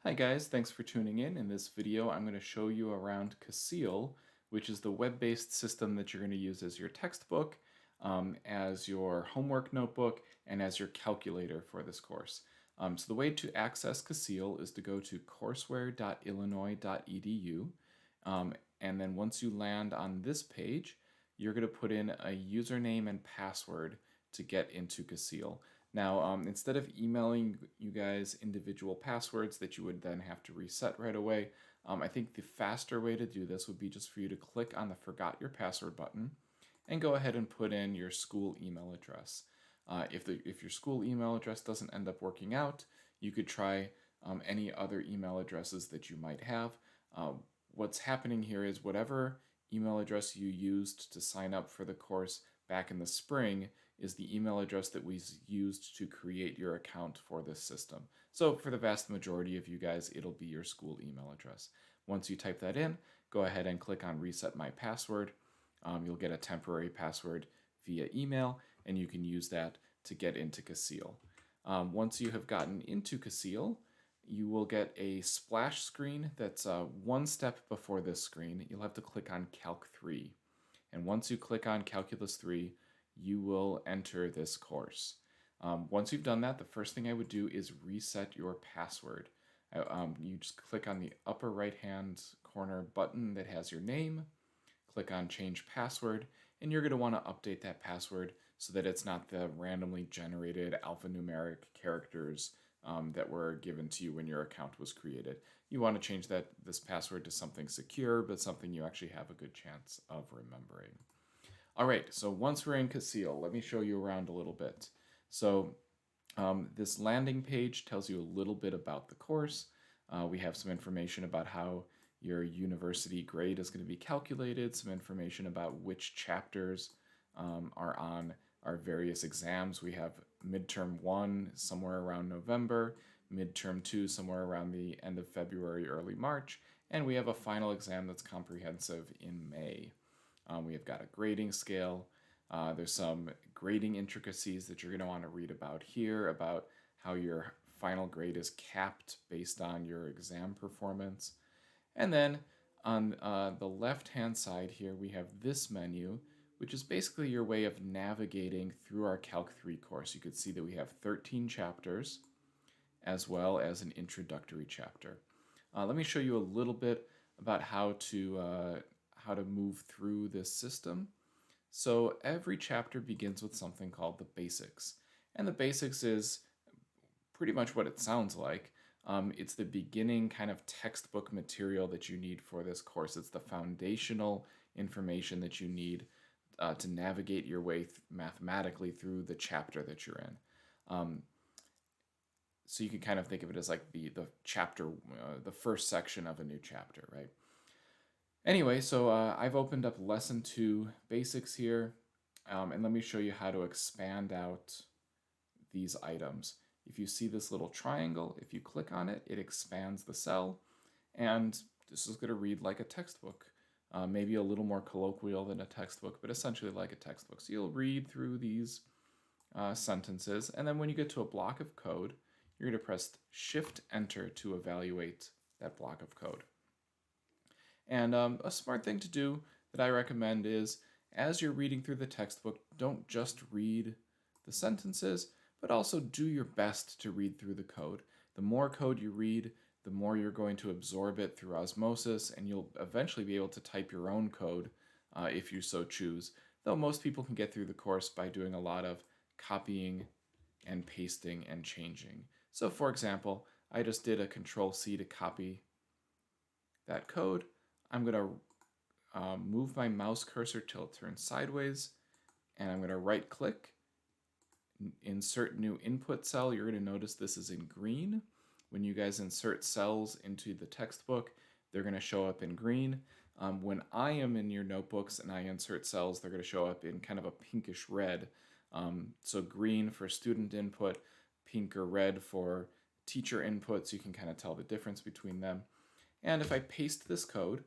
Hi guys, thanks for tuning in. In this video, I'm going to show you around CASILE, which is the web-based system that you're going to use as your textbook, as your homework notebook, and as your calculator for this course. So the way to access CASILE is to go to courseware.illinois.edu, and then once you land on this page, you're going to put in a username and password to get into CASILE. Now, instead of emailing you guys individual passwords that you would then have to reset right away, I think the faster way to do this would be just for you to click on the Forgot Your Password button and go ahead and put in your school email address. If your school email address doesn't end up working out, you could try any other email addresses that you might have. What's happening here is whatever email address you used to sign up for the course back in the spring is the email address that we used to create your account for this system. So for the vast majority of you guys, it'll be your school email address. Once you type that in, go ahead and click on Reset My Password. You'll get a temporary password via email, and you can use that to get into CASILE. Once you have gotten into CASILE, you will get a splash screen that's one step before this screen. You'll have to click on Calc 3. And once you click on Calculus 3, you will enter this course. Once you've done that, the first thing I would do is reset your password. You just click on the upper right hand corner button that has your name, click on Change Password, and you're going to want to update that password so that it's not the randomly generated alphanumeric characters that were given to you when your account was created. You want to change this password to something secure, but something you actually have a good chance of remembering. All right, so once we're in CASILE, let me show you around a little bit. So this landing page tells you a little bit about the course. We have some information about how your university grade is going to be calculated, some information about which chapters are on our various exams. We have midterm 1 somewhere around November, midterm 2 somewhere around the end of February, early March, and we have a final exam that's comprehensive in May. We have got a grading scale. There's some grading intricacies that you're going to want to read about here, about how your final grade is capped based on your exam performance. And then on the left-hand side here, we have this menu, which is basically your way of navigating through our Calc 3 course. You could see that we have 13 chapters, as well as an introductory chapter. Let me show you a little bit about how to move through this system. So every chapter begins with something called the basics. And the basics is pretty much what it sounds like. It's the beginning kind of textbook material that you need for this course. It's the foundational information that you need to navigate your way mathematically through the chapter that you're in. So you can kind of think of it as like the chapter, the first section of a new chapter, right? Anyway, so I've opened up Lesson 2 Basics here, and let me show you how to expand out these items. If you see this little triangle, if you click on it, it expands the cell, and this is going to read like a textbook. Maybe a little more colloquial than a textbook, but essentially like a textbook. So you'll read through these sentences, and then when you get to a block of code, you're going to press Shift-Enter to evaluate that block of code. And a smart thing to do that I recommend is, as you're reading through the textbook, don't just read the sentences, but also do your best to read through the code. The more code you read, the more you're going to absorb it through osmosis, and you'll eventually be able to type your own code if you so choose, though most people can get through the course by doing a lot of copying and pasting and changing. So for example, I just did a Control-C to copy that code. I'm going to move my mouse cursor till it turns sideways, and I'm going to right-click, insert new input cell. You're going to notice this is in green. When you guys insert cells into the textbook, they're going to show up in green. When I am in your notebooks and I insert cells, they're going to show up in kind of a pinkish red. So green for student input, pink or red for teacher input, so you can kind of tell the difference between them. And if I paste this code,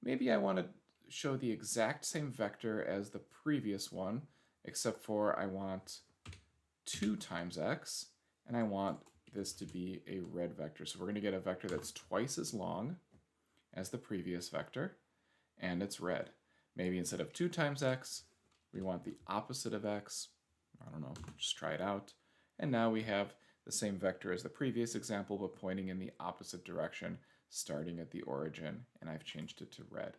maybe I want to show the exact same vector as the previous one, except for I want 2 times x, and I want this to be a red vector. So we're going to get a vector that's twice as long as the previous vector, and it's red. Maybe instead of 2 times x, we want the opposite of x. I don't know, just try it out. And now we have the same vector as the previous example, but pointing in the opposite direction, starting at the origin, and I've changed it to red.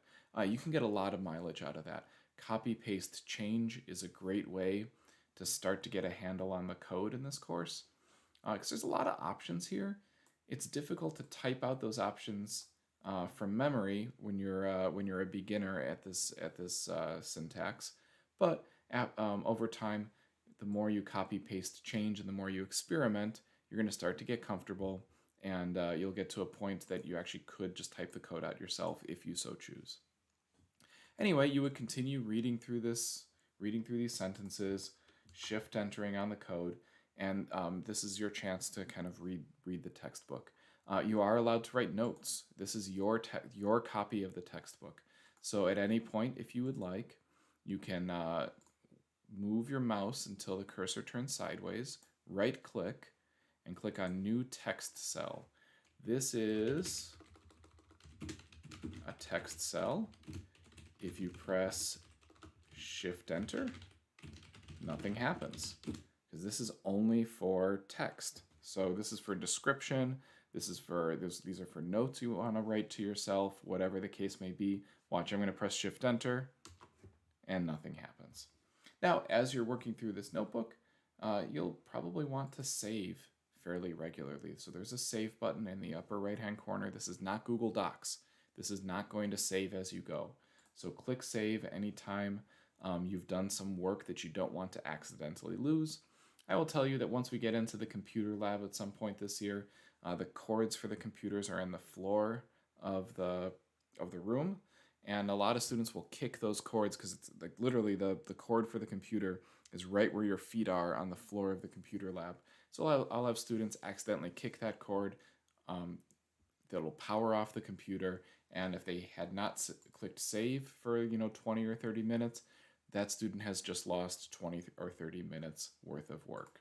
You can get a lot of mileage out of that. Copy, paste, change is a great way to start to get a handle on the code in this course, because there's a lot of options here. It's difficult to type out those options from memory when you're a beginner at this syntax, but over time, the more you copy, paste, change, and the more you experiment, you're going to start to get comfortable, and you'll get to a point that you actually could just type the code out yourself if you so choose. Anyway, you would continue reading through these sentences, shift entering on the code, and this is your chance to kind of read the textbook. You are allowed to write notes. This is your copy of the textbook. So at any point, if you would like, you can move your mouse until the cursor turns sideways, right-click, and click on New Text Cell. This is a text cell. If you press Shift-Enter, nothing happens, because this is only for text. So this is for description. These are for notes you want to write to yourself, whatever the case may be. Watch, I'm going to press Shift-Enter, and nothing happens. Now, as you're working through this notebook, you'll probably want to save fairly regularly. So there's a Save button in the upper right-hand corner. This is not Google Docs. This is not going to save as you go. So click Save anytime you've done some work that you don't want to accidentally lose. I will tell you that once we get into the computer lab at some point this year, the cords for the computers are on the floor of the room, and a lot of students will kick those cords because it's like literally the cord for the computer is right where your feet are on the floor of the computer lab. So I'll have students accidentally kick that cord. That'll power off the computer, and if they had not clicked save for 20 or 30 minutes, that student has just lost 20 or 30 minutes worth of work.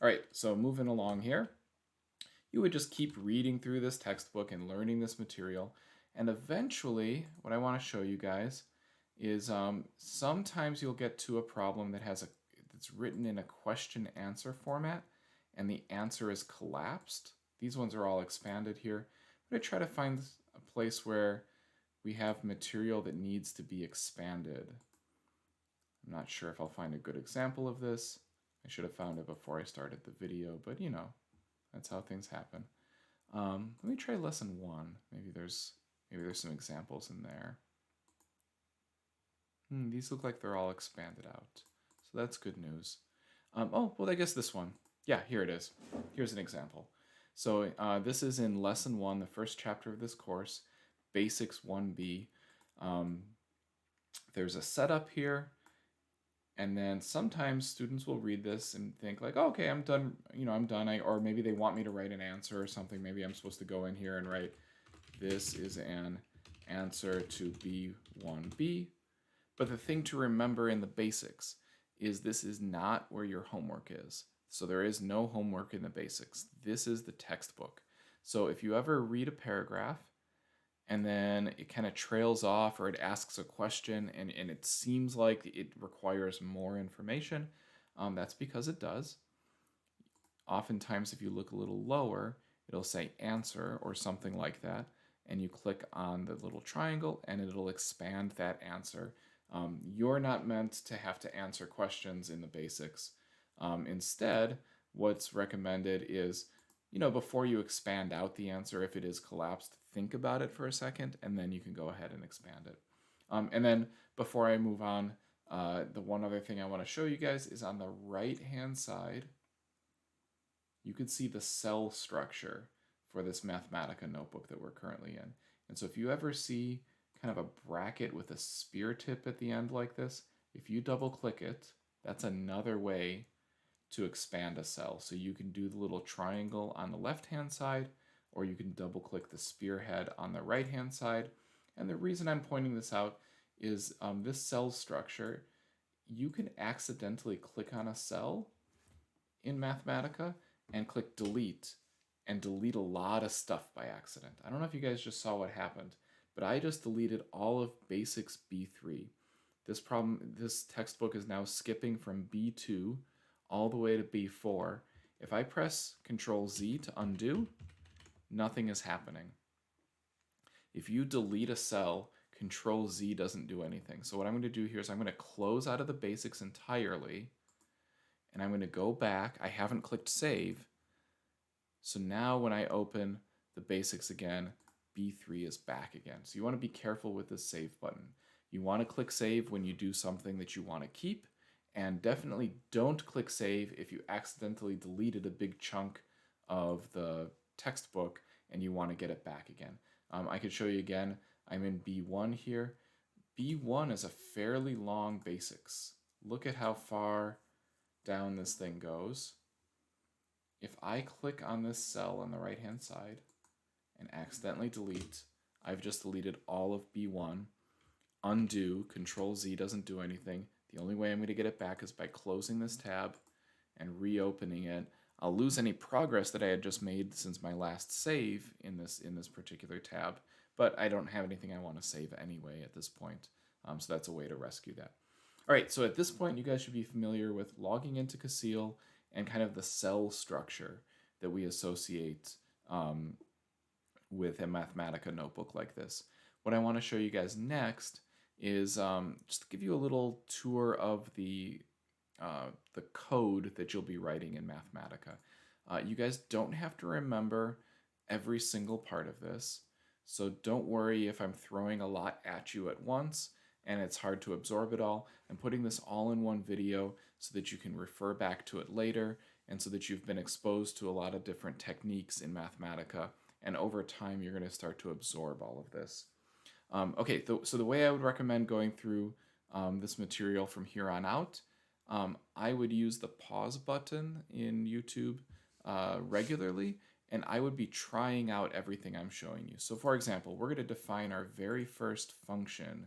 All right, so moving along here, you would just keep reading through this textbook and learning this material, and eventually what I want to show you guys is sometimes you'll get to a problem that's written in a question answer format, and the answer is collapsed. These ones are all expanded here. I'm going to try to find a place where we have material that needs to be expanded. I'm not sure if I'll find a good example of this. I should have found it before I started the video, but that's how things happen. Let me try lesson 1. Maybe there's some examples in there. These look like they're all expanded out, so that's good news. Oh, well, I guess this one. Yeah, here it is. Here's an example. So this is in lesson 1, the first chapter of this course, Basics 1B. There's a setup here, and then sometimes students will read this and think like, oh, okay, I'm done. I'm done. Or maybe they want me to write an answer or something. Maybe I'm supposed to go in here and write, this is an answer to B1B. But the thing to remember in the basics is this is not where your homework is. So there is no homework in the basics. This is the textbook. So if you ever read a paragraph and then it kind of trails off or it asks a question and it seems like it requires more information, that's because it does. Oftentimes, if you look a little lower, it'll say answer or something like that, and you click on the little triangle and it'll expand that answer. You're not meant to have to answer questions in the basics. Instead, what's recommended is, before you expand out the answer, if it is collapsed, think about it for a second, and then you can go ahead and expand it. And then before I move on, the one other thing I want to show you guys is on the right-hand side, you can see the cell structure for this Mathematica notebook that we're currently in. And so if you ever see kind of a bracket with a spear tip at the end like this, if you double-click it, that's another way to expand a cell. So you can do the little triangle on the left-hand side, or you can double-click the spearhead on the right-hand side. And the reason I'm pointing this out is this cell structure, you can accidentally click on a cell in Mathematica and click delete, and delete a lot of stuff by accident. I don't know if you guys just saw what happened, but I just deleted all of basics B3. This textbook is now skipping from B2 all the way to B4. If I press Control Z to undo, nothing is happening. If you delete a cell, Control Z doesn't do anything. So what I'm going to do here is I'm going to close out of the basics entirely, and I'm going to go back. I haven't clicked save. So now when I open the basics again, B3 is back again. So you want to be careful with this save button. You want to click save when you do something that you want to keep, and definitely don't click save if you accidentally deleted a big chunk of the textbook and you want to get it back again. I could show you again. I'm in B1 here. B1 is a fairly long basics. Look at how far down this thing goes. If I click on this cell on the right hand side and accidentally delete, I've just deleted all of B1. Undo, Control Z doesn't do anything. The only way I'm going to get it back is by closing this tab and reopening it. I'll lose any progress that I had just made since my last save in this particular tab, but I don't have anything I want to save anyway at this point, so that's a way to rescue that. All right, so at this point you guys should be familiar with logging into CASILE and kind of the cell structure that we associate with a Mathematica notebook like this. What I want to show you guys next is just to give you a little tour of the code that you'll be writing in Mathematica. You guys don't have to remember every single part of this, so don't worry if I'm throwing a lot at you at once and it's hard to absorb it all. I'm putting this all in one video so that you can refer back to it later and so that you've been exposed to a lot of different techniques in Mathematica, and over time you're going to start to absorb all of this. Okay, so the way I would recommend going through this material from here on out, I would use the pause button in YouTube regularly, and I would be trying out everything I'm showing you. So for example, we're going to define our very first function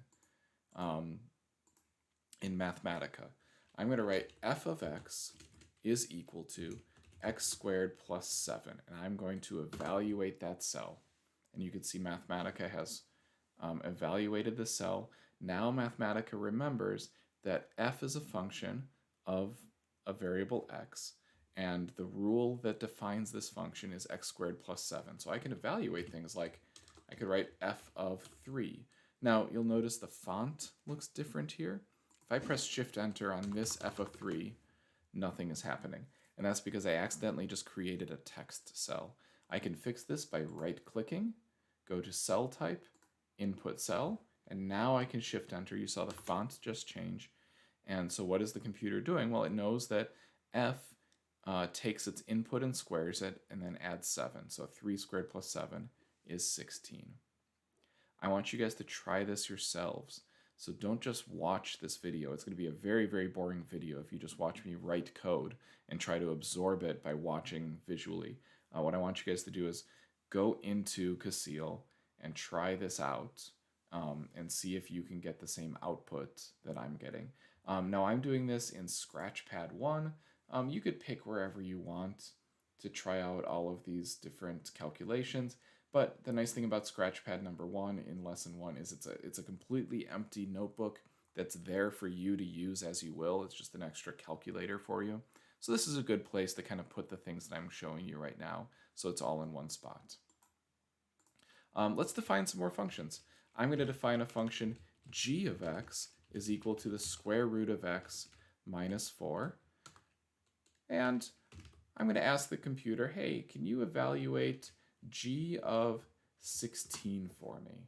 in Mathematica. I'm going to write f of x is equal to x squared plus 7, and I'm going to evaluate that cell. And you can see Mathematica has evaluated the cell. Now Mathematica remembers that f is a function of a variable x, and the rule that defines this function is x squared plus 7. So I can evaluate things like I could write f of 3. Now you'll notice the font looks different here. If I press Shift Enter on this f of 3, nothing is happening. And that's because I accidentally just created a text cell. I can fix this by right-clicking, go to Cell Type, Input Cell, and now I can Shift Enter. You saw the font just change. And so what is the computer doing? Well, it knows that f takes its input and squares it, and then adds 7. So 3 squared plus 7 is 16. I want you guys to try this yourselves. So don't just watch this video. It's going to be a very, very boring video if you just watch me write code and try to absorb it by watching visually. What I want you guys to do is go into CASILE and try this out and see if you can get the same output that I'm getting. Now I'm doing this in Scratchpad 1. You could pick wherever you want to try out all of these different calculations. But the nice thing about Scratchpad number 1 in lesson 1 is it's a completely empty notebook that's there for you to use as you will. It's just an extra calculator for you. So this is a good place to kind of put the things that I'm showing you right now, so it's all in one spot. Let's define some more functions. I'm going to define a function g of x is equal to the square root of x minus 4. And I'm going to ask the computer, hey, can you evaluate g of 16 for me?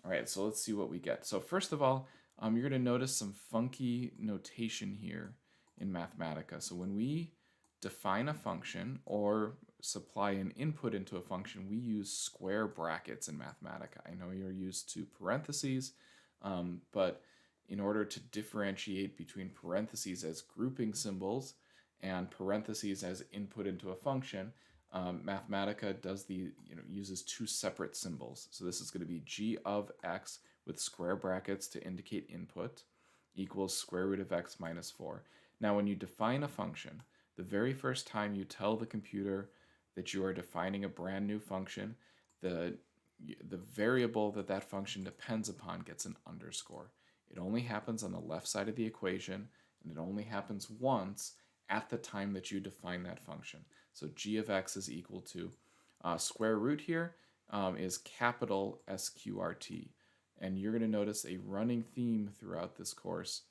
All right, so let's see what we get. So first of all, you're going to notice some funky notation here in Mathematica. So when we define a function or supply an input into a function, we use square brackets in Mathematica. I know you're used to parentheses, but in order to differentiate between parentheses as grouping symbols and parentheses as input into a function, Mathematica uses two separate symbols. So this is going to be g of x with square brackets to indicate input equals square root of x minus 4. Now when you define a function, the very first time you tell the computer that you are defining a brand new function, the variable that that function depends upon gets an underscore. It only happens on the left side of the equation, and it only happens once at the time that you define that function. So g of x is equal to square root here is capital SQRT. And you're going to notice a running theme throughout this course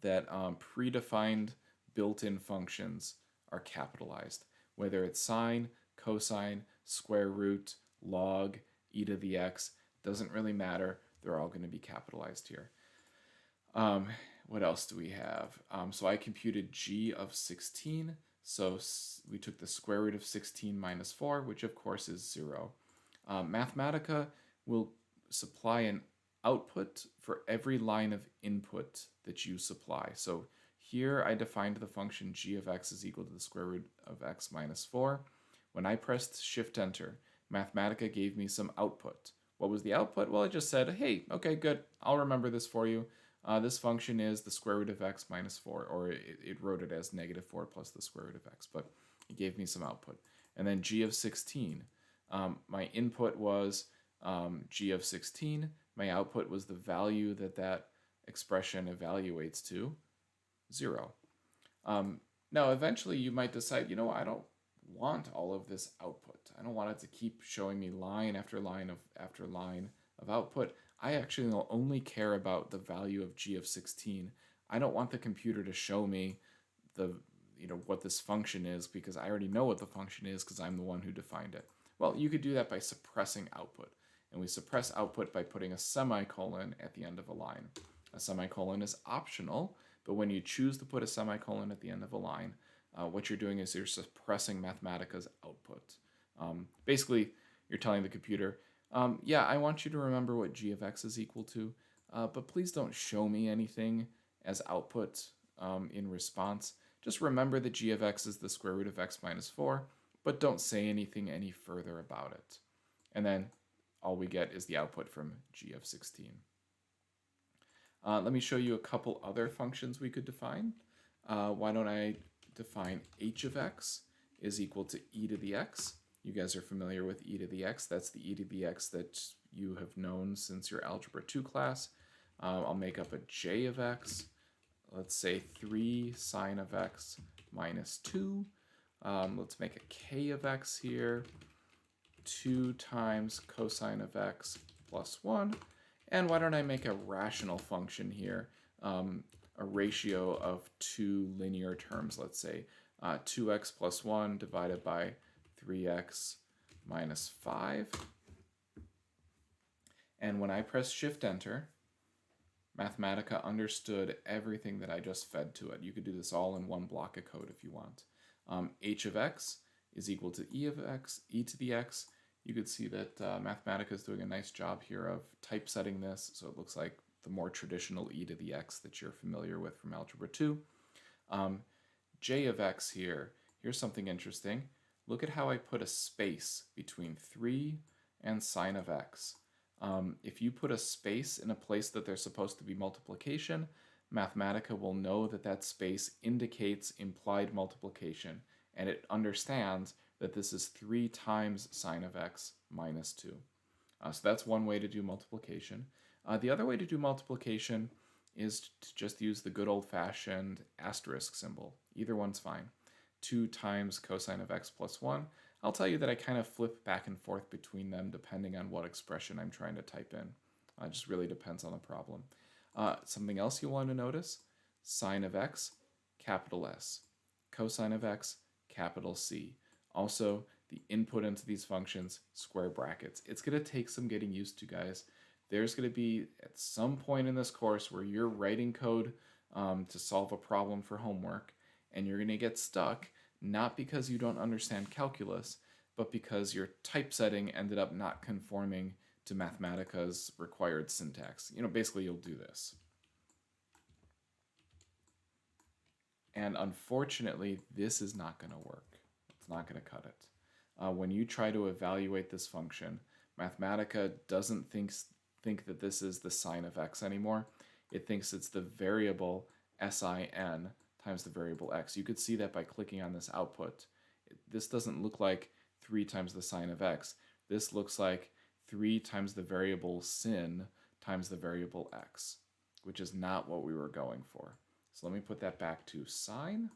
that predefined built-in functions are capitalized. Whether it's sine, cosine, square root, log, e to the x, doesn't really matter. They're all going to be capitalized here. What else do we have? So I computed g of 16. So we took the square root of 16 minus 4, which of course is 0. Mathematica will supply an output for every line of input that you supply. So here I defined the function g of x is equal to the square root of x minus 4. When I pressed Shift Enter, Mathematica gave me some output. What was the output? Well, it just said, hey, okay, good, I'll remember this for you. This function is the square root of x minus 4, or it wrote it as negative 4 plus the square root of x, but it gave me some output. And then g of 16. My input was g of 16. My output was the value that that expression evaluates to, 0. Now, eventually you might decide, you know, I don't want all of this output. I don't want it to keep showing me line after line of output. I actually only care about the value of g of 16. I don't want the computer to show me what this function is, because I already know what the function is because I'm the one who defined it. Well, you could do that by suppressing output. And we suppress output by putting a semicolon at the end of a line. A semicolon is optional, but when you choose to put a semicolon at the end of a line, what you're doing is you're suppressing Mathematica's output. Basically, you're telling the computer, yeah, I want you to remember what g of x is equal to, but please don't show me anything as output in response. Just remember that g of x is the square root of x minus 4, but don't say anything any further about it. And then all we get is the output from g of 16. Let me show you a couple other functions we could define. Why don't I define h of x is equal to e to the x. You guys are familiar with e to the x. That's the e to the x that you have known since your Algebra 2 class. I'll make up a j of x. Let's say 3 sine of x minus 2. Let's make a k of x here. 2 times cosine of x plus 1. And why don't I make a rational function here, a ratio of two linear terms, let's say 2x plus 1 divided by 3x minus 5. And when I press Shift Enter, Mathematica understood everything that I just fed to it. You could do this all in one block of code if you want. H of x is equal to e of x, e to the x. You could see that Mathematica is doing a nice job here of typesetting this, so it looks like the more traditional e to the x that you're familiar with from Algebra 2. J of x here, here's something interesting. Look at how I put a space between 3 and sine of x. If you put a space in a place that there's supposed to be multiplication, Mathematica will know that that space indicates implied multiplication, and it understands that this is 3 times sine of x minus 2. So that's one way to do multiplication. The other way to do multiplication is to just use the good old-fashioned asterisk symbol. Either one's fine. 2 times cosine of x plus 1. I'll tell you that I kind of flip back and forth between them depending on what expression I'm trying to type in. It just really depends on the problem. Something else you want to notice, sine of x, capital S. Cosine of x, capital C. Also, the input into these functions, square brackets. It's going to take some getting used to, guys. There's going to be, at some point in this course, where you're writing code to solve a problem for homework, and you're going to get stuck, not because you don't understand calculus, but because your typesetting ended up not conforming to Mathematica's required syntax. Basically you'll do this. And unfortunately, this is not going to work. It's not going to cut it. When you try to evaluate this function, Mathematica doesn't think that this is the sine of x anymore. It thinks it's the variable sin times the variable x. You could see that by clicking on this output. This doesn't look like 3 times the sine of x. This looks like 3 times the variable sin times the variable x, which is not what we were going for. So let me put that back to sine.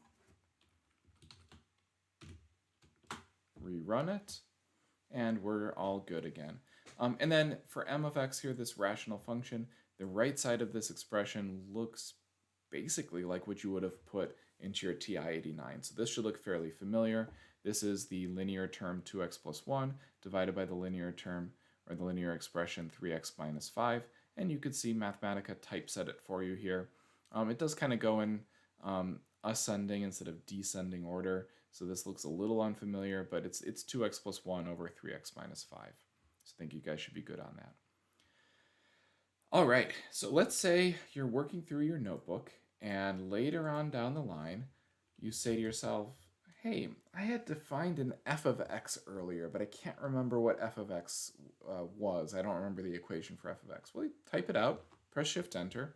Rerun it, and we're all good again. And then for m of x here, this rational function, the right side of this expression looks basically like what you would have put into your TI-89. So this should look fairly familiar. This is the linear term 2x plus 1 divided by the linear term, or the linear expression 3x minus 5. And you could see Mathematica typeset it for you here. It does kind of go in ascending instead of descending order. So this looks a little unfamiliar, but it's 2x plus 1 over 3x minus 5. So I think you guys should be good on that. All right, so let's say you're working through your notebook, and later on down the line, you say to yourself, hey, I had defined an f of x earlier, but I can't remember what f of x was. I don't remember the equation for f of x. Well, you type it out, press Shift-Enter,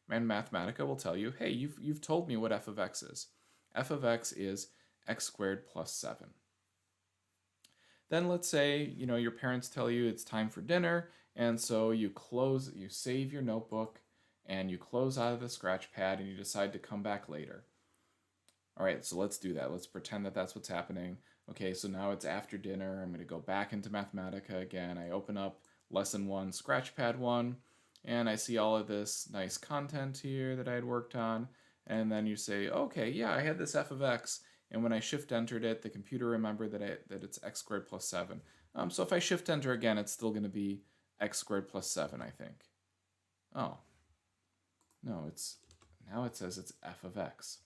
and Mathematica will tell you, hey, you've told me what f of x is. F of x is x squared plus 7. Then let's say, your parents tell you it's time for dinner, and so you save your notebook, and you close out of the scratch pad, and you decide to come back later. All right, so let's do that. Let's pretend that that's what's happening. Okay, so now it's after dinner. I'm going to go back into Mathematica again. I open up Lesson 1, Scratchpad 1, and I see all of this nice content here that I had worked on. And then you say, okay, yeah, I had this f of x, and when I shift-entered it, the computer remembered that it's x squared plus 7. So if I shift-enter again, it's still going to be x squared plus 7, I think. Oh, no, now it says it's f of x.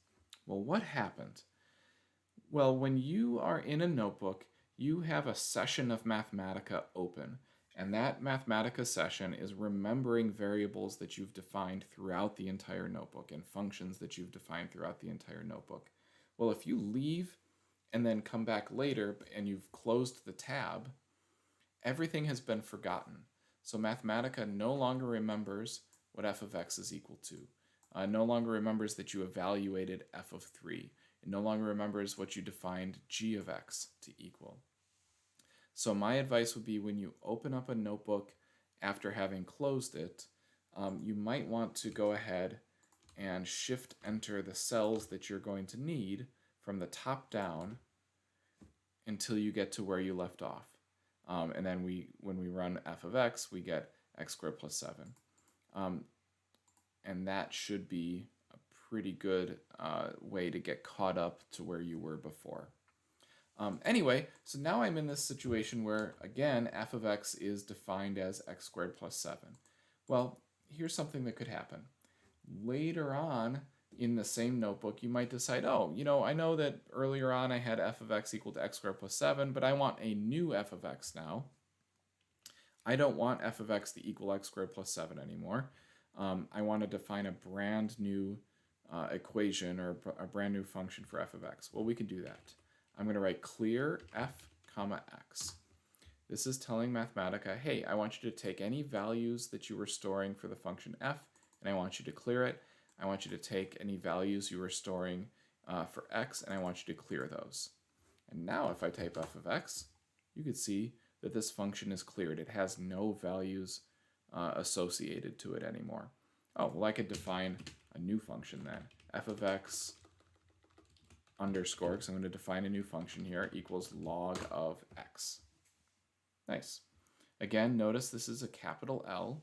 Well, what happened? Well, when you are in a notebook, you have a session of Mathematica open, and that Mathematica session is remembering variables that you've defined throughout the entire notebook and functions that you've defined throughout the entire notebook. Well, if you leave and then come back later and you've closed the tab, everything has been forgotten. So Mathematica no longer remembers what f of x is equal to. No longer remembers that you evaluated f of 3. It no longer remembers what you defined g of x to equal. So my advice would be, when you open up a notebook after having closed it, you might want to go ahead and shift-enter the cells that you're going to need from the top down until you get to where you left off. And then when we run f of x, we get x squared plus 7. And that should be a pretty good way to get caught up to where you were before. Anyway, so now I'm in this situation where, again, f of x is defined as x squared plus 7. Well, here's something that could happen. Later on in the same notebook, you might decide, oh, I know that earlier on I had f of x equal to x squared plus 7, but I want a new f of x now. I don't want f of x to equal x squared plus 7 anymore. I want to define a brand new equation or a brand new function for f of x. Well, we can do that. I'm going to write clear f comma x. This is telling Mathematica, hey, I want you to take any values that you were storing for the function f, and I want you to clear it. I want you to take any values you were storing for x, and I want you to clear those. And now if I type f of x, you can see that this function is cleared. It has no values associated to it anymore. Oh, well, I could define a new function then. F of x underscore, because I'm going to define a new function here, equals log of x. Nice. Again, notice this is a capital L,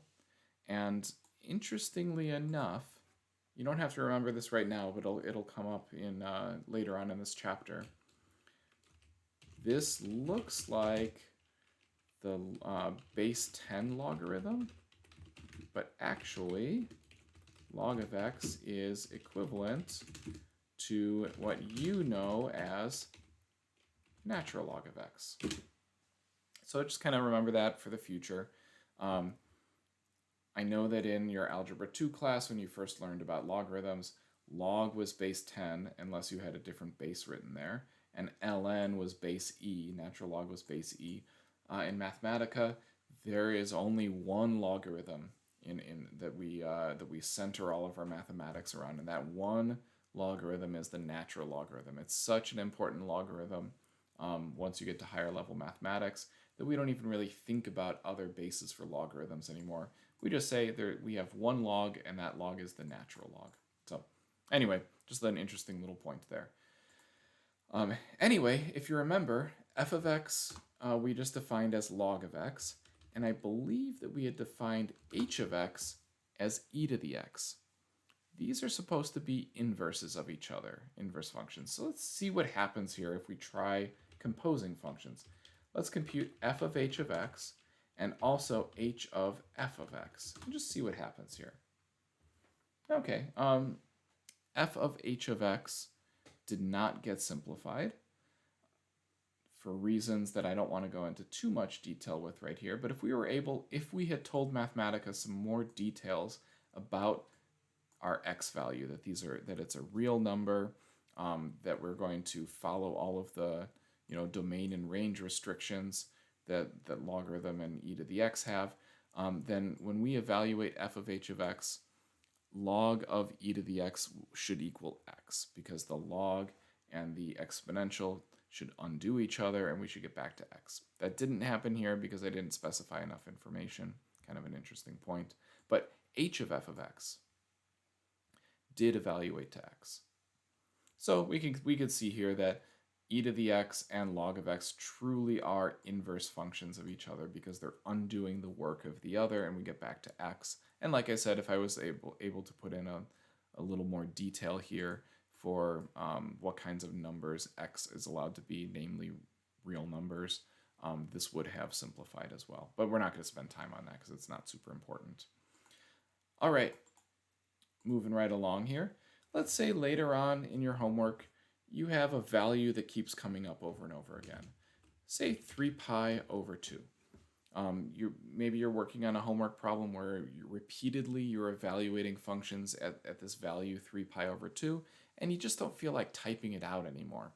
and interestingly enough, you don't have to remember this right now, but it'll come up in later on in this chapter. This looks like the base 10 logarithm, but actually log of x is equivalent to what you know as natural log of x. So just kind of remember that for the future. I know that in your Algebra 2 class, when you first learned about logarithms, log was base 10 unless you had a different base written there, and ln was base e, natural log was base e. In Mathematica, there is only one logarithm that we center all of our mathematics around, and that one logarithm is the natural logarithm. It's such an important logarithm once you get to higher level mathematics, that we don't even really think about other bases for logarithms anymore. We just say we have one log, and that log is the natural log. So anyway, just an interesting little point there. Anyway, if you remember, f of x we just defined as log of x, and I believe that we had defined h of x as e to the x. These are supposed to be inverses of each other, inverse functions. So let's see what happens here if we try composing functions. Let's compute f of h of x and also h of f of x, and just see what happens here. Okay, f of h of x did not get simplified for reasons that I don't want to go into too much detail with right here, but if we had told Mathematica some more details about our x value, that it's a real number, that we're going to follow all of the domain and range restrictions that logarithm and e to the x have, then when we evaluate f of h of x, log of e to the x should equal x, because the log and the exponential should undo each other and we should get back to x. That didn't happen here because I didn't specify enough information. Kind of an interesting point. But h of f of x did evaluate to x. So we could see here that e to the x and log of x truly are inverse functions of each other because they're undoing the work of the other, and we get back to x. And like I said, if I was able to put in a little more detail here for what kinds of numbers x is allowed to be, namely real numbers, this would have simplified as well. But we're not going to spend time on that because it's not super important. All right, moving right along here. Let's say later on in your homework, you have a value that keeps coming up over and over again. Say 3 pi over 2. Maybe you're working on a homework problem where you're evaluating functions at this value 3 pi over 2, and you just don't feel like typing it out anymore.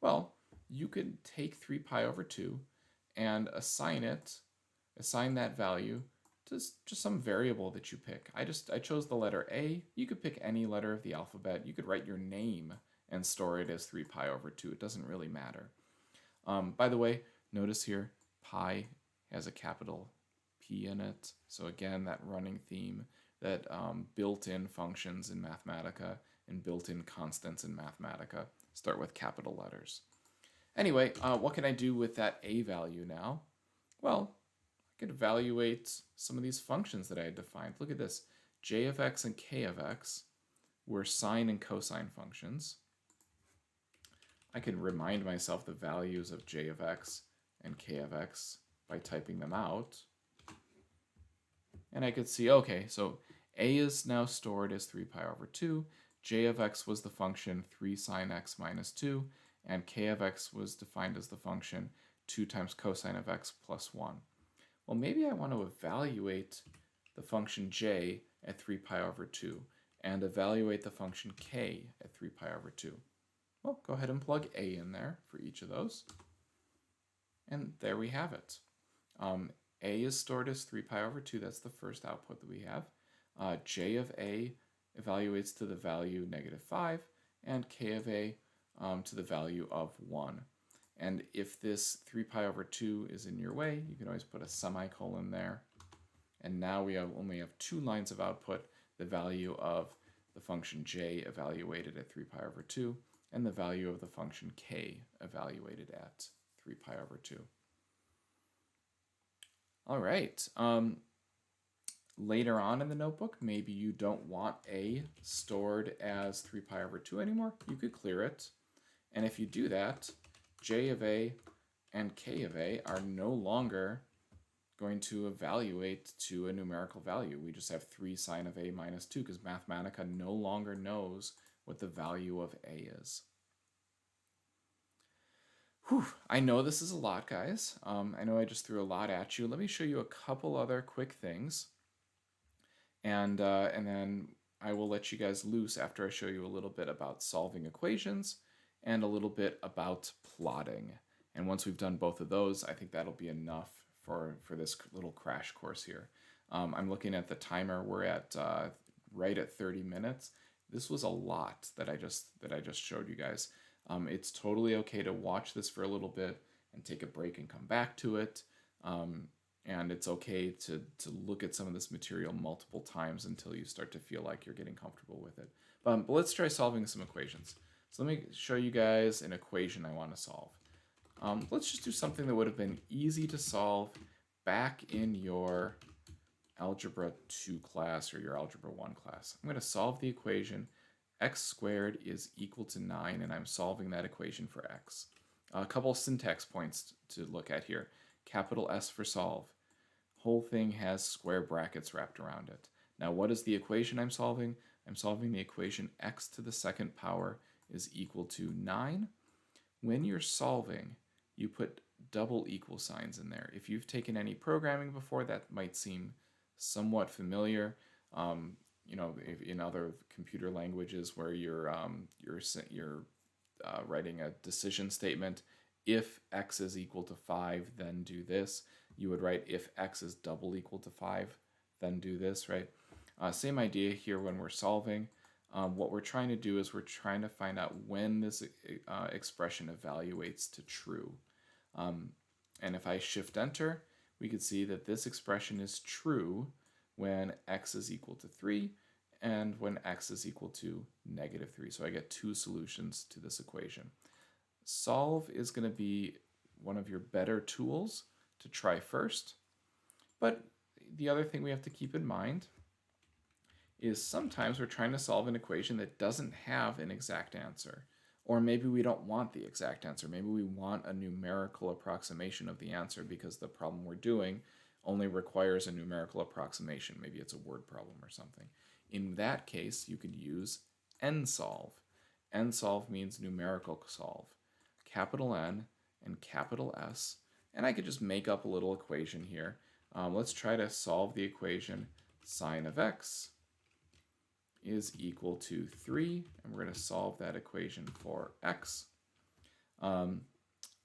Well, you could take 3 pi over 2 and assign that value to just some variable that you pick. I chose the letter A. You could pick any letter of the alphabet. You could write your name and store it as 3 pi over 2. It doesn't really matter. By the way, notice here, pi has a capital P in it. So again, that running theme, that built-in functions in Mathematica and built-in constants in Mathematica start with capital letters. Anyway, what can I do with that A value now? Well, I could evaluate some of these functions that I had defined. Look at this. J of x and k of x were sine and cosine functions. I can remind myself the values of j of x and k of x by typing them out. And I could see, okay, so a is now stored as 3 pi over 2, j of x was the function 3 sine x minus 2, and k of x was defined as the function 2 times cosine of x plus 1. Well, maybe I want to evaluate the function j at 3 pi over 2 and evaluate the function k at 3 pi over 2. Well, go ahead and plug a in there for each of those. And there we have it. A is stored as 3 pi over 2. That's the first output that we have. J of a evaluates to the value -5, and k of a to the value of 1. And if this 3 pi over 2 is in your way, you can always put a semicolon there. And now we only have 2 lines of output, the value of the function j evaluated at 3 pi over 2, and the value of the function k evaluated at 3 pi over 2. All right. Later on in the notebook, maybe you don't want a stored as 3 pi over 2 anymore. You could clear it. And if you do that, j of a and k of a are no longer going to evaluate to a numerical value. We just have 3 sine of a minus 2 because Mathematica no longer knows what the value of a is. Whew, I know this is a lot, guys. I know I just threw a lot at you. Let me show you a couple other quick things. And then I will let you guys loose after I show you a little bit about solving equations and a little bit about plotting. And once we've done both of those, I think that'll be enough for this little crash course here. I'm looking at the timer. We're at right at 30 minutes. This was a lot that I just showed you guys. It's totally okay to watch this for a little bit and take a break and come back to it. And it's okay to look at some of this material multiple times until you start to feel like you're getting comfortable with it. But let's try solving some equations. So let me show you guys an equation I want to solve. Let's just do something that would have been easy to solve back in your Algebra 2 class or your Algebra 1 class. I'm going to solve the equation x squared is equal to 9, and I'm solving that equation for x. A couple syntax points to look at here. Capital S for solve. Whole thing has square brackets wrapped around it. Now what is the equation I'm solving? I'm solving the equation x to the second power is equal to 9. When you're solving, you put double equal signs in there. If you've taken any programming before, that might seem somewhat familiar. You know, if in other computer languages where you're writing a decision statement, if x is equal to 5, then do this. You would write if x is double equal to 5, then do this, right? Same idea here when we're solving. What we're trying to do is we're trying to find out when this expression evaluates to true. And if I shift enter, we could see that this expression is true when x is equal to 3 and when x is equal to -3. So I get two solutions to this equation. Solve is going to be one of your better tools to try first. But the other thing we have to keep in mind is sometimes we're trying to solve an equation that doesn't have an exact answer. Or maybe we don't want the exact answer. Maybe we want a numerical approximation of the answer because the problem we're doing only requires a numerical approximation. Maybe it's a word problem or something. In that case, you could use NSolve. NSolve means numerical solve. Capital N and capital S. And I could just make up a little equation here. Let's try to solve the equation sine of x is equal to 3, and we're going to solve that equation for x. Oh,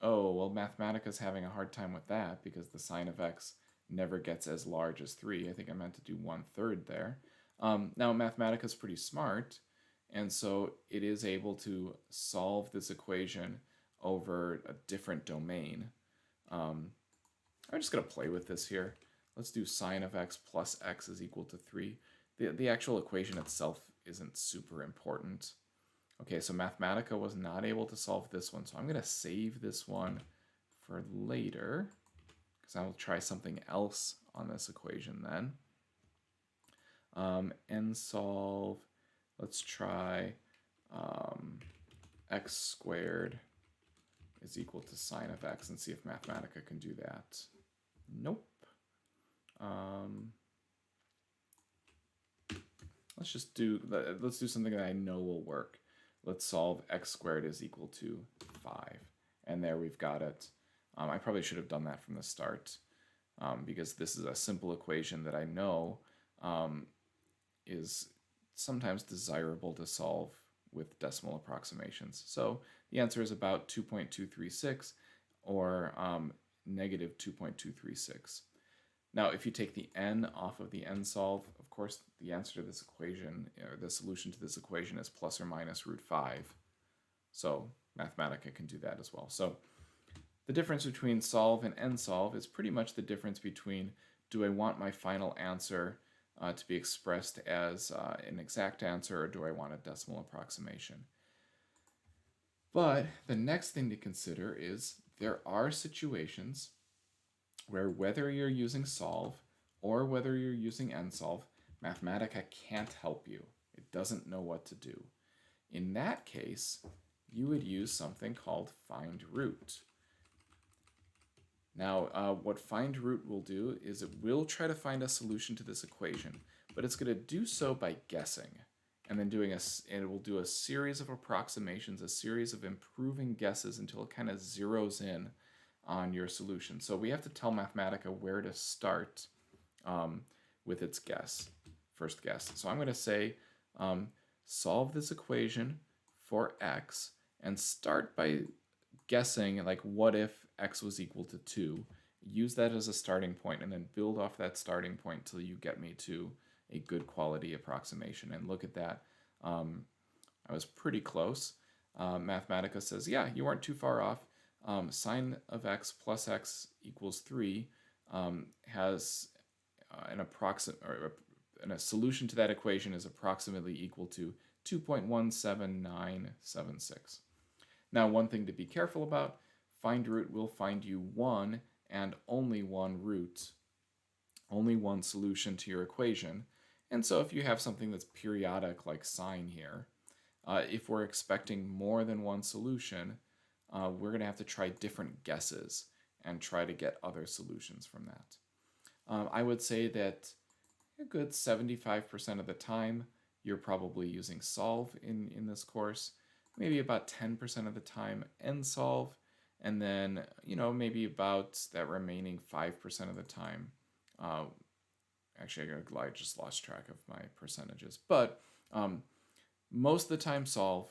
well, Mathematica is having a hard time with that because the sine of x never gets as large as 3. I think I meant to do 1/3 there. Now, Mathematica is pretty smart, and so it is able to solve this equation over a different domain. I'm just going to play with this here. Let's do sine of x plus x is equal to 3. The actual equation itself isn't super important. Okay, so Mathematica was not able to solve this one, so I'm going to save this one for later, because I will try something else on this equation then. NSolve, let's try x squared is equal to sine of x and see if Mathematica can do that. Nope. Let's do something that I know will work. Let's solve x squared is equal to 5. And there we've got it. I probably should have done that from the start because this is a simple equation that I know is sometimes desirable to solve with decimal approximations. So the answer is about 2.236 or negative 2.236. Now, if you take the n off of the NSolve, of course, the answer to this equation, or the solution to this equation is plus or minus root 5. So Mathematica can do that as well. So the difference between solve and NSolve is pretty much the difference between do I want my final answer to be expressed as an exact answer or do I want a decimal approximation. But the next thing to consider is there are situations where whether you're using solve or whether you're using NSolve, Mathematica can't help you. It doesn't know what to do. In that case, you would use something called find root. Now, what find root will do is it will try to find a solution to this equation, but it's going to do so by guessing, and then it will do a series of approximations, a series of improving guesses until it kind of zeroes in on your solution. So we have to tell Mathematica where to start with its first guess. So I'm going to say solve this equation for x and start by guessing like what if x was equal to 2. Use that as a starting point and then build off that starting point till you get me to a good quality approximation. And look at that. I was pretty close. Mathematica says, yeah, you weren't too far off. Sine of x plus x equals 3 has an approximate, or a solution to that equation is approximately equal to 2.17976. Now, one thing to be careful about, find root will find you one and only one root, only one solution to your equation. And so if you have something that's periodic like sine here, if we're expecting more than one solution, we're going to have to try different guesses and try to get other solutions from that. I would say that a good 75% of the time you're probably using solve in this course, maybe about 10% of the time nsolve, and then maybe about that remaining 5% of the time. Actually, I just lost track of my percentages, but most of the time solve,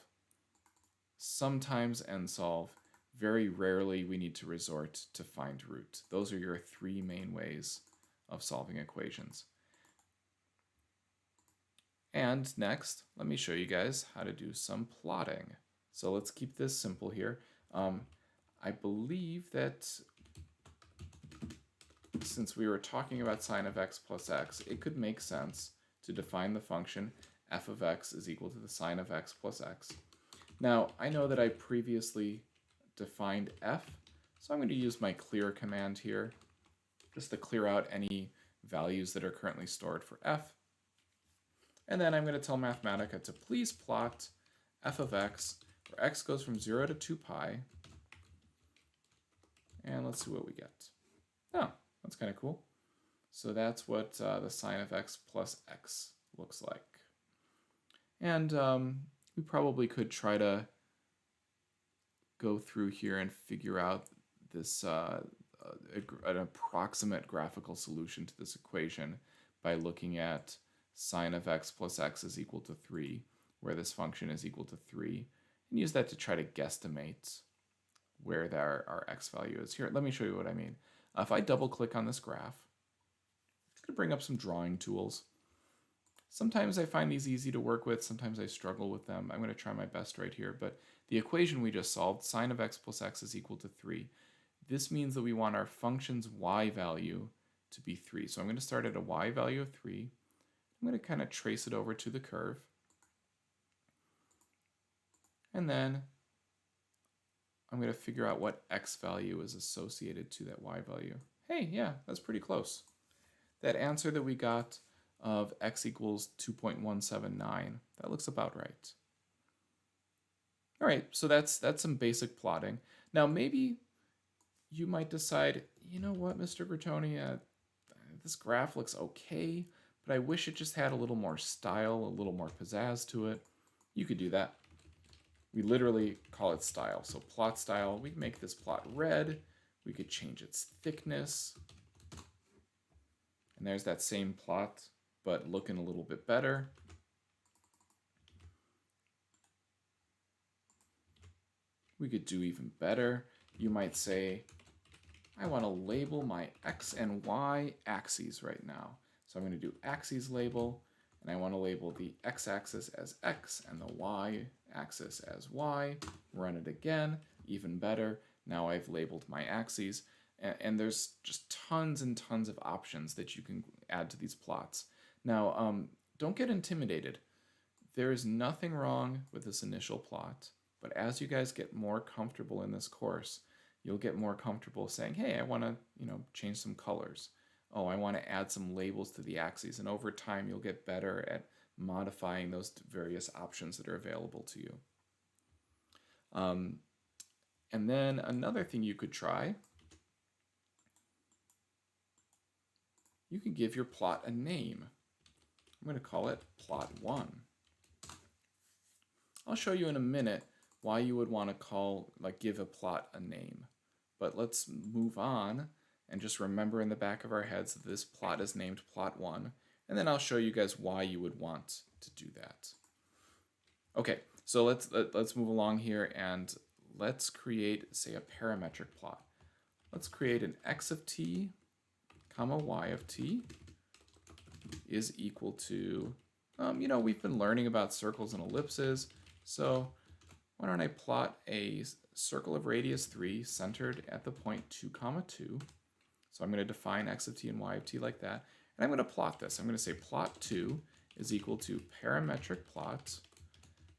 sometimes nsolve. Very rarely we need to resort to find root. Those are your three main ways of solving equations. And next, let me show you guys how to do some plotting. So let's keep this simple here. I believe that since we were talking about sine of x plus x, it could make sense to define the function f of x is equal to the sine of x plus x. Now, I know that I previously defined f, so I'm going to use my clear command here just to clear out any values that are currently stored for f. And then I'm going to tell Mathematica to please plot f of x, where x goes from 0 to 2 pi. And let's see what we get. Oh, that's kind of cool. So that's what the sine of x plus x looks like. And we probably could try to go through here and figure out this an approximate graphical solution to this equation by looking at sine of x plus x is equal to 3, where this function is equal to 3, and use that to try to guesstimate where our x value is. Here, let me show you what I mean. If I double click on this graph, it's going to bring up some drawing tools. Sometimes I find these easy to work with, sometimes I struggle with them. I'm going to try my best right here, but the equation we just solved, sine of x plus x is equal to 3. This means that we want our function's y value to be 3. So I'm going to start at a y value of 3. I'm going to kind of trace it over to the curve. And then I'm going to figure out what x value is associated to that y value. Hey, yeah, that's pretty close. That answer that we got of x equals 2.179, that looks about right. All right, so that's some basic plotting. Now maybe you might decide, you know what, Mr. Bertoni, this graph looks okay, but I wish it just had a little more style, a little more pizzazz to it. You could do that. We literally call it style. So plot style, we can make this plot red. We could change its thickness. And there's that same plot, but looking a little bit better. We could do even better. You might say, I want to label my x and y axes right now. So I'm going to do axes label, and I want to label the x-axis as x and the y-axis as y. Run it again, even better. Now I've labeled my axes, and there's just tons and tons of options that you can add to these plots. Now, don't get intimidated. There is nothing wrong with this initial plot, but as you guys get more comfortable in this course, you'll get more comfortable saying, hey, I want to, change some colors. Oh, I want to add some labels to the axes. And over time, you'll get better at modifying those various options that are available to you. And then another thing you could try, you can give your plot a name. I'm going to call it plot 1. I'll show you in a minute why you would want to give a plot a name. But let's move on and just remember in the back of our heads that this plot is named plot 1, and then I'll show you guys why you would want to do that. Okay, so let's move along here and let's create, say, a parametric plot. Let's create an x of t, comma y of t is equal to, we've been learning about circles and ellipses, so why don't I plot a circle of radius 3 centered at the point 2, 2. So I'm going to define x of t and y of t like that. And I'm going to plot this. I'm going to say plot 2 is equal to parametric plot.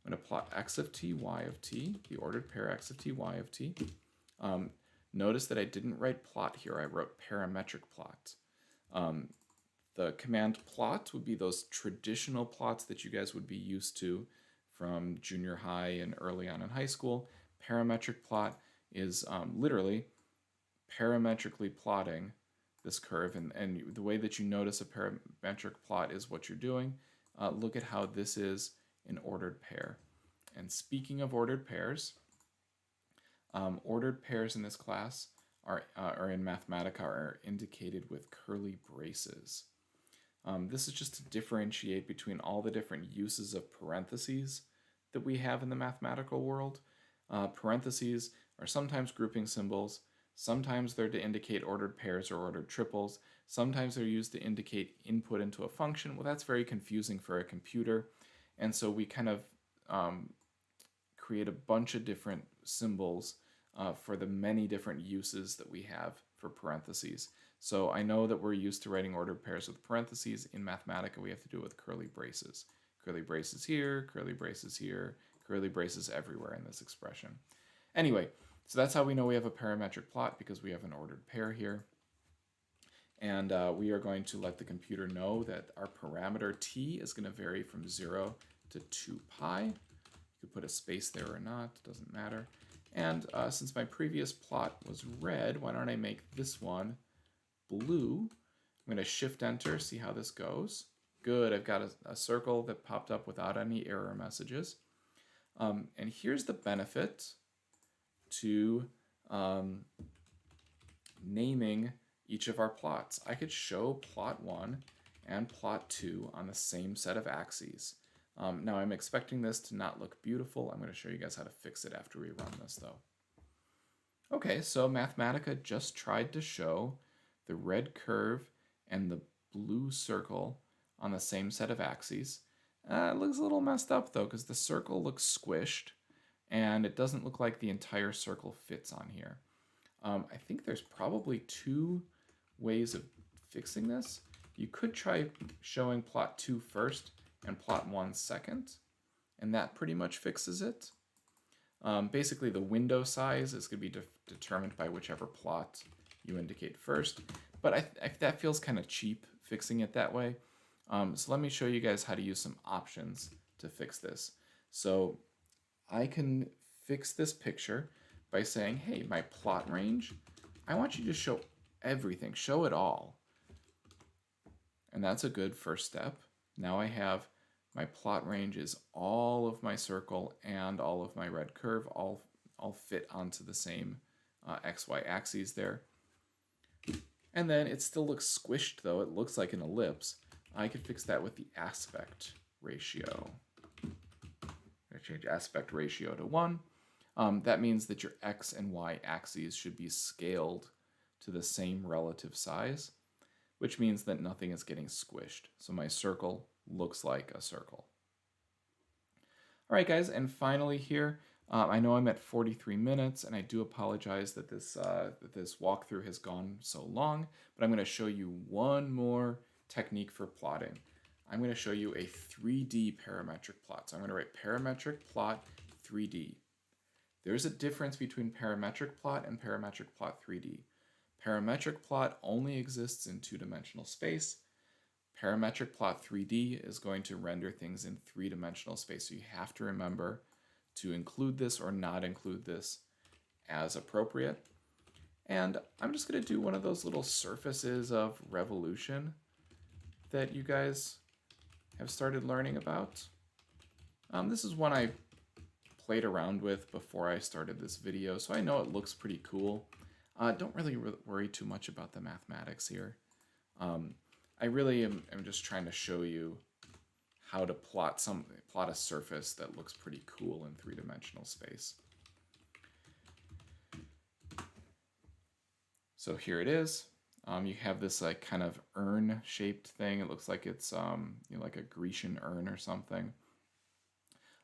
I'm going to plot x of t, y of t, the ordered pair x of t, y of t. Notice that I didn't write plot here. I wrote parametric plot. The command plot would be those traditional plots that you guys would be used to from junior high and early on in high school. Parametric plot is literally parametrically plotting this curve, and the way that you notice a parametric plot is what you're doing. Look at how this is an ordered pair. And speaking of ordered pairs in this class are in Mathematica are indicated with curly braces. This is just to differentiate between all the different uses of parentheses that we have in the mathematical world. Parentheses are sometimes grouping symbols, sometimes they're to indicate ordered pairs or ordered triples, sometimes they're used to indicate input into a function. Well, that's very confusing for a computer, and so we kind of create a bunch of different symbols for the many different uses that we have for parentheses. So I know that we're used to writing ordered pairs with parentheses. In Mathematica, we have to do it with curly braces. Curly braces here, curly braces here, curly braces everywhere in this expression. Anyway, so that's how we know we have a parametric plot, because we have an ordered pair here. And we are going to let the computer know that our parameter t is going to vary from 0 to 2 pi. You could put a space there or not, doesn't matter. And since my previous plot was red, why don't I make this one blue? I'm going to shift enter, see how this goes. Good, I've got a circle that popped up without any error messages. And here's the benefit to naming each of our plots. I could show plot 1 and plot 2 on the same set of axes. Now I'm expecting this to not look beautiful. I'm going to show you guys how to fix it after we run this though. Okay, so Mathematica just tried to show the red curve and the blue circle on the same set of axes. It looks a little messed up though, because the circle looks squished and it doesn't look like the entire circle fits on here. I think there's probably two ways of fixing this. You could try showing plot 2 first and plot 1 second, and that pretty much fixes it. Basically, the window size is going to be determined by whichever plot you indicate first, but that feels kind of cheap fixing it that way. So let me show you guys how to use some options to fix this. So I can fix this picture by saying, hey, my plot range, I want you to show everything, show it all. And that's a good first step. Now I have my plot range is all of my circle and all of my red curve all fit onto the same XY axes there. And then it still looks squished though, it looks like an ellipse. I could fix that with the aspect ratio. I change aspect ratio to 1. That means that your X and Y axes should be scaled to the same relative size, which means that nothing is getting squished. So my circle looks like a circle. All right, guys, and finally here, I know I'm at 43 minutes, and I do apologize that this walkthrough has gone so long, but I'm going to show you one more technique for plotting. I'm going to show you a 3D parametric plot. So I'm going to write parametric plot 3D. There's a difference between parametric plot and parametric plot 3D. Parametric plot only exists in two-dimensional space. Parametric plot 3D is going to render things in three-dimensional space. So you have to remember to include this or not include this as appropriate. And I'm just going to do one of those little surfaces of revolution that you guys have started learning about. This is one I played around with before I started this video, so I know it looks pretty cool. Don't really worry too much about the mathematics here. I really am just trying to show you how to plot a surface that looks pretty cool in three-dimensional space. So here it is. You have this like kind of urn-shaped thing. It looks like it's like a Grecian urn or something.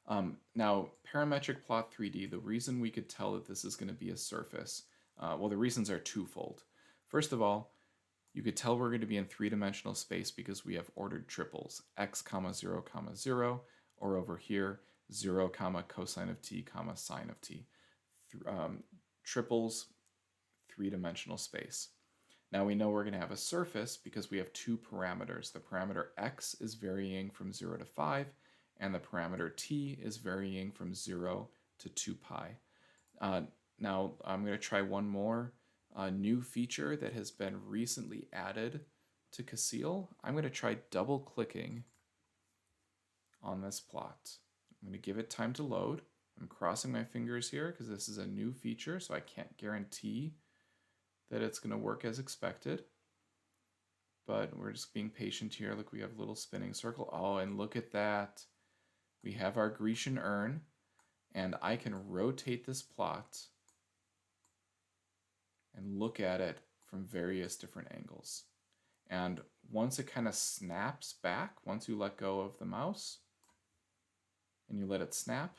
Now, parametric plot 3D, the reason we could tell that this is going to be a surface, well, the reasons are twofold. First of all, you could tell we're going to be in three-dimensional space because we have ordered triples, x comma 0 comma 0, or over here, 0 comma cosine of t comma sine of t. Triples, three-dimensional space. Now we know we're going to have a surface because we have two parameters. The parameter x is varying from 0 to 5, and the parameter t is varying from 0 to 2 pi. Now I'm going to try one more new feature that has been recently added to CASILE. I'm going to try double clicking on this plot. I'm going to give it time to load. I'm crossing my fingers here because this is a new feature, so I can't guarantee that it's going to work as expected. But we're just being patient here. Look, we have a little spinning circle. Oh, and look at that. We have our Grecian urn, and I can rotate this plot and look at it from various different angles. And once it kind of snaps back, once you let go of the mouse and you let it snap,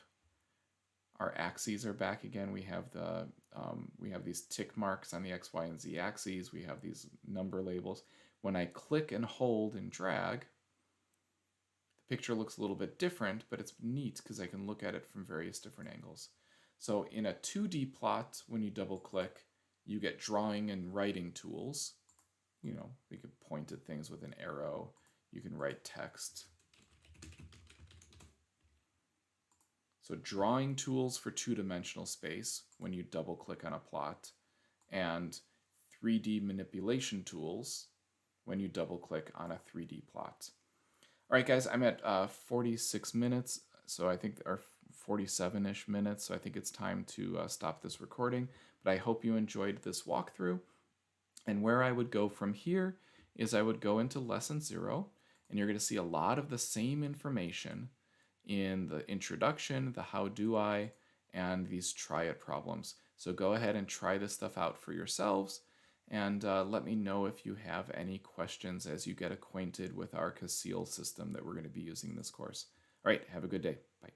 our axes are back again. We have these tick marks on the X, Y, and Z axes. We have these number labels. When I click and hold and drag, the picture looks a little bit different, but it's neat because I can look at it from various different angles. So in a 2D plot, when you double click, you get drawing and writing tools. You know, we could point at things with an arrow. You can write text. So drawing tools for two-dimensional space when you double click on a plot, and 3D manipulation tools when you double click on a 3D plot. All right, guys, I'm at 46 minutes, so I think, or 47-ish minutes, so I think it's time to stop this recording. But I hope you enjoyed this walkthrough. And where I would go from here is I would go into lesson 0, and you're going to see a lot of the same information in the introduction, the how do I, and these try it problems. So go ahead and try this stuff out for yourselves, and let me know if you have any questions as you get acquainted with our CASILE system that we're going to be using in this course. All right, have a good day. Bye.